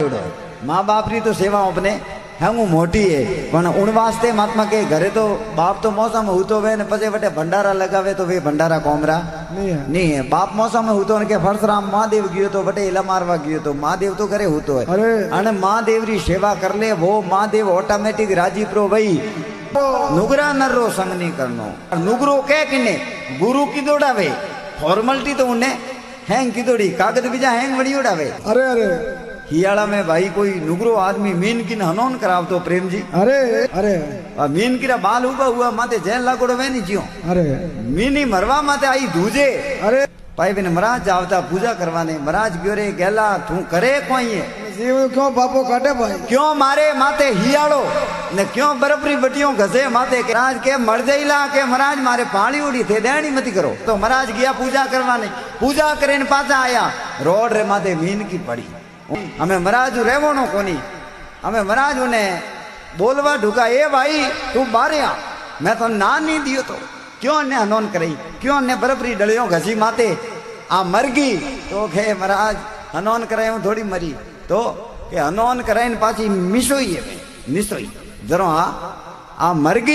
करेड़ो माँ बाप री तो सेवा अपने हूँ मोटी है पण उन वास्ते महात्मा के घरे तो बाप तो मौसम हूतो वे ने पछे वटे भंडारा लगावे तो वे भंडारा कोमरा नहीं है बाप मौसम हूतो के फरसराम महादेव गयो तो वटे इला मारवा गयो तो महादेव तो करे हूतो है अने महादेव री सेवा कर ले वो महादेव ऑटोमेटिक राजी प्रो भाई नुगरा नरो संग नहीं करनो नुगरो के किने गुरु की दौड़ावे फॉर्मलिटी तो उन्हें हैंग की दौड़ी कागज बीजा हैंग वड़ी उड़ावे अरे अरे हियाला में भाई कोई नुगरो आदमी मीन की हनोन कराव तो प्रेम जी अरे अरे मीन की बाल उबा हुआ माते जैन लागोड़ो वे नहीं जियो अरे मीनी मरवा माते आई दूजे अरे भाई बिन महाराज आवता पूजा करवाने महाराज क्यों रे गेला तू करे कोई है जीव क्यों बापो काटे भाई क्यों मारे माते हियाड़ो ने क्यों बर्फरी बटियों घसे माते महाराज के मर जाइला के महाराज मारे पानी उड़ी थे देनी मती करो तो महाराज गया पूजा करवाने पूजा करेन पाछा आया रोड रे माते मीन की पड़ी हमें महाराज रेवणो कोनी हमें महाराज ने बोलवा ढुका ए भाई तू बारे आ मैं तो ना नहीं दियो तो क्यों ने हनोन कराई क्यों ने बर्फरी डलियों घसी माते आ मर गई तो खे महाराज हनोन कराई थोड़ी मरी तो के हनोन कराई पाची मिसोई है मिसोई जरो आ मर गई।